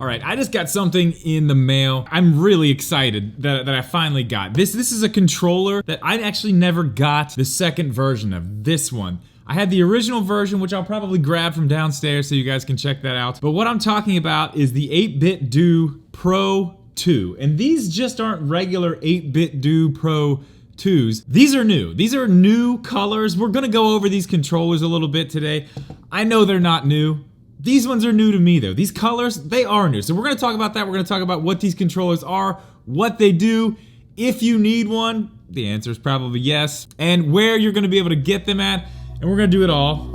All right, I just got something in the mail. I'm really excited that I finally got. This is a controller that I actually never got the second version of, this one. I had the original version, which I'll probably grab from downstairs so you guys can check that out. But what I'm talking about is the 8BitDo Pro 2. And these just aren't regular 8BitDo Pro 2s. These are new. These are new colors. We're gonna go over these controllers a little bit today. I know they're not new. These ones are new to me though. These colors, they are new. So we're gonna talk about that. We're gonna talk about what these controllers are, what they do, if you need one, the answer is probably yes, and where you're gonna be able to get them at, and we're gonna do it all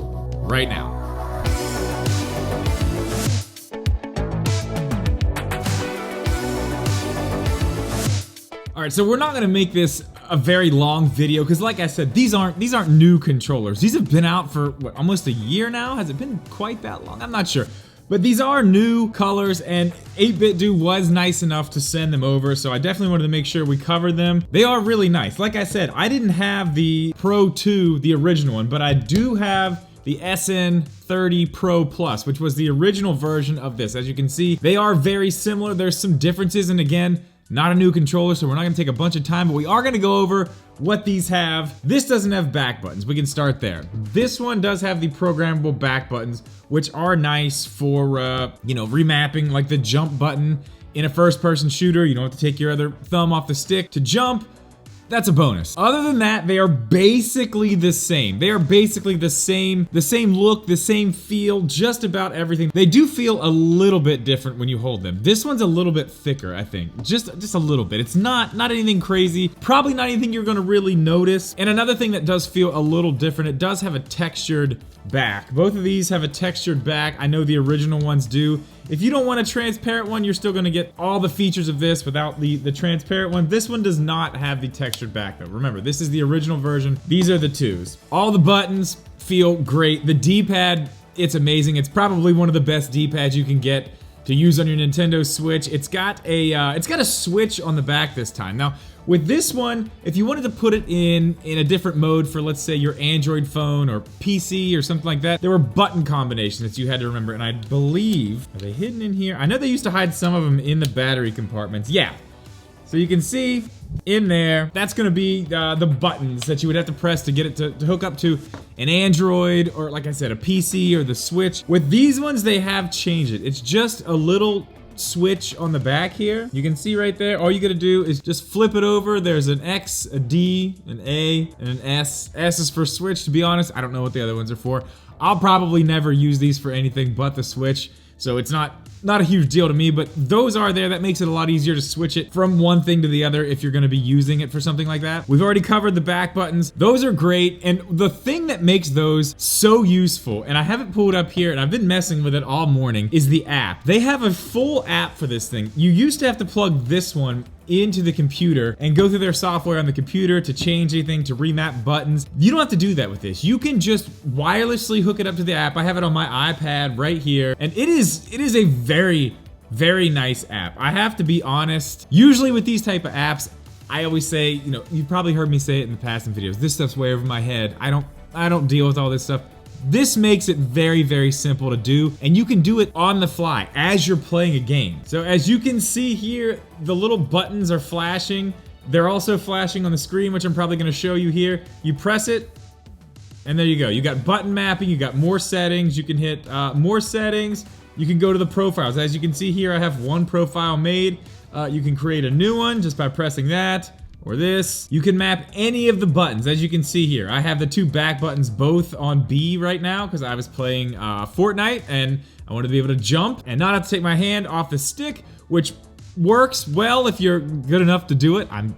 right now. All right, so we're not gonna make this a very long video because, like I said, these aren't new controllers. These have been out for what, almost a year now. Has it been quite that long? I'm not sure. But these are new colors, and 8BitDo was nice enough to send them over, so I definitely wanted to make sure we covered them. They are really nice. Like I said, I didn't have the Pro 2, the original one, but I do have the SN30 Pro Plus, which was the original version of this. As you can see, they are very similar. There's some differences, and again, not a new controller, so we're not gonna take a bunch of time, but we are gonna go over what these have. This doesn't have back buttons. We can start there. This one does have the programmable back buttons, which are nice for, you know, remapping, like the jump button in a first-person shooter. You don't have to take your other thumb off the stick to jump. That's a bonus. Other than that, they are basically the same. They are basically the same look, the same feel, just about everything. They do feel a little bit different when you hold them. This one's a little bit thicker, I think. Just a little bit. It's not anything crazy. Probably not anything you're gonna really notice. And another thing that does feel a little different, it does have a textured back. Both of these have a textured back. I know the original ones do. If you don't want a transparent one, you're still gonna get all the features of this without the transparent one. This one does not have the textured back though. Remember, this is the original version. These are the 2s. All the buttons feel great. The D-pad, it's amazing. It's probably one of the best D-pads you can get to use on your Nintendo Switch. It's got a switch on the back this time. Now, with this one, if you wanted to put it in a different mode for, let's say, your Android phone or PC or something like that, there were button combinations that you had to remember, and I believe, are they hidden in here? I know they used to hide some of them in the battery compartments. Yeah. So you can see in there, that's gonna be the buttons that you would have to press to get it to hook up to an Android or, like I said, a PC or the Switch. With these ones, they have changed it. It's just a little switch on the back here. You can see right there, all you gotta do is just flip it over. There's an X, a D, an A, and an S. S is for Switch, to be honest. I don't know what the other ones are for. I'll probably never use these for anything but the Switch, so it's not a huge deal to me, but those are there. That makes it a lot easier to switch it from one thing to the other if you're gonna be using it for something like that. We've already covered the back buttons. Those are great, and the thing that makes those so useful, and I haven't pulled up here, and I've been messing with it all morning, is the app. They have a full app for this thing. You used to have to plug this one into the computer and go through their software on the computer to change anything, to remap buttons. You don't have to do that with this. You can just wirelessly hook it up to the app. I have it on my iPad right here, and it is a very, very nice app. I have to be honest. Usually with these type of apps, I always say, you know, you've probably heard me say it in the past in videos, this stuff's way over my head. I don't deal with all this stuff. This makes it very, very simple to do, and you can do it on the fly as you're playing a game. So as you can see here, the little buttons are flashing. They're also flashing on the screen, which I'm probably gonna show you here. You press it, and there you go. You got button mapping, you got more settings, you can hit more settings, you can go to the profiles. As you can see here, I have one profile made. You can create a new one just by pressing that. Or this. You can map any of the buttons, as you can see here. I have the 2 back buttons both on B right now because I was playing Fortnite and I wanted to be able to jump and not have to take my hand off the stick, which works well if you're good enough to do it. I'm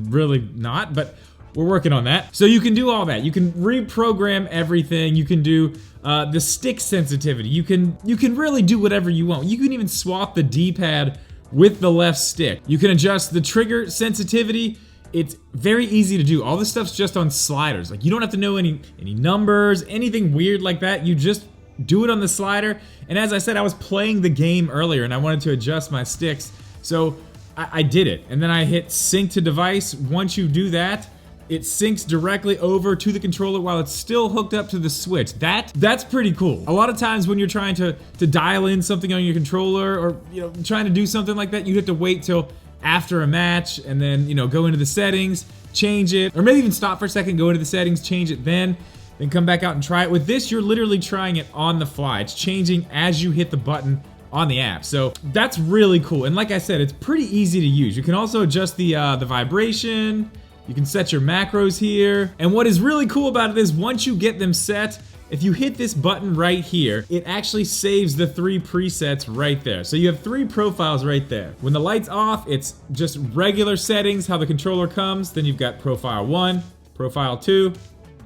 really not, but we're working on that. So you can do all that. You can reprogram everything. You can do the stick sensitivity. You can really do whatever you want. You can even swap the D-pad with the left stick. You can adjust the trigger sensitivity. It's very easy to do. All this stuff's just on sliders. Like, you don't have to know any numbers, anything weird like that. You just do it on the slider. And as I said, I was playing the game earlier and I wanted to adjust my sticks. So I did it. And then I hit sync to device. Once you do that, it syncs directly over to the controller while it's still hooked up to the Switch. That's pretty cool. A lot of times when you're trying to dial in something on your controller, or trying to do something like that, you have to wait till after a match and then go into the settings, change it, or maybe even stop for a second, go into the settings, change it, then come back out and try it. With this, you're literally trying it on the fly. It's changing as you hit the button on the app. So that's really cool. And like I said, it's pretty easy to use. You can also adjust the vibration. You can set your macros here. And what is really cool about it is once you get them set, if you hit this button right here, it actually saves the 3 presets right there. So you have 3 profiles right there. When the light's off, it's just regular settings, how the controller comes. Then you've got profile 1, profile 2,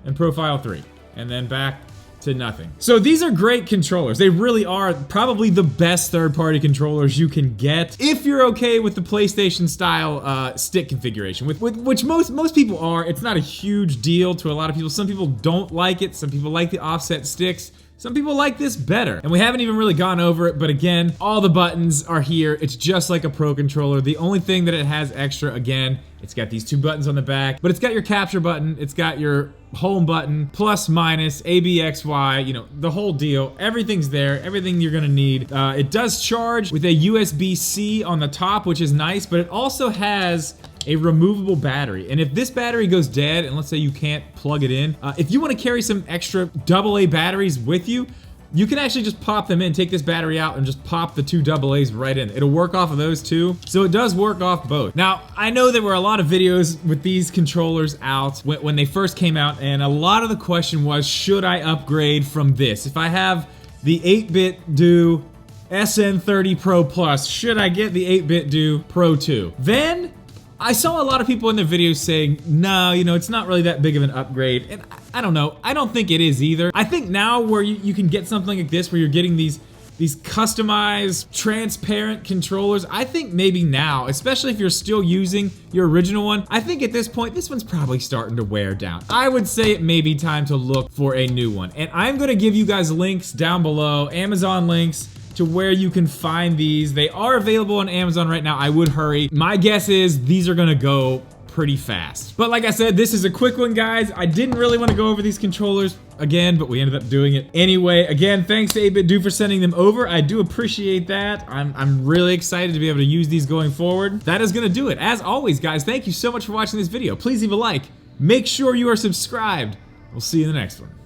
and profile 3. And then back to nothing. So these are great controllers. They really are probably the best third-party controllers you can get if you're okay with the PlayStation style stick configuration, with which most people are. It's not a huge deal to a lot of people. Some people don't like it. Some people like the offset sticks. Some people like this better. And we haven't even really gone over it, but again, all the buttons are here. It's just like a Pro controller. The only thing that it has extra, again, it's got these 2 buttons on the back, but it's got your capture button, it's got your home button, plus, minus, A, B, X, Y, the whole deal. Everything's there, everything you're gonna need. It does charge with a USB-C on the top, which is nice, but it also has a removable battery. And if this battery goes dead, and let's say you can't plug it in, if you wanna carry some extra AA batteries with you, you can actually just pop them in, take this battery out, and just pop the 2 AA's right in. It'll work off of those too. So it does work off both. Now, I know there were a lot of videos with these controllers out when they first came out, and a lot of the question was, should I upgrade from this? If I have the 8BitDo SN30 Pro Plus, should I get the 8BitDo Pro 2? Then, I saw a lot of people in their videos saying, no, it's not really that big of an upgrade. And I don't know, I don't think it is either. I think now where you can get something like this, where you're getting these customized, transparent controllers, I think maybe now, especially if you're still using your original one, I think at this point, this one's probably starting to wear down. I would say it may be time to look for a new one. And I'm gonna give you guys links down below, Amazon links, to where you can find these. They are available on Amazon right now. I would hurry. My guess is these are gonna go pretty fast. But like I said, this is a quick one, guys. I didn't really want to go over these controllers again, but we ended up doing it anyway. Again, thanks to 8BitDo for sending them over. I do appreciate that. I'm really excited to be able to use these going forward. That is gonna do it. As always, guys, thank you so much for watching this video. Please leave a like. Make sure you are subscribed. We'll see you in the next one.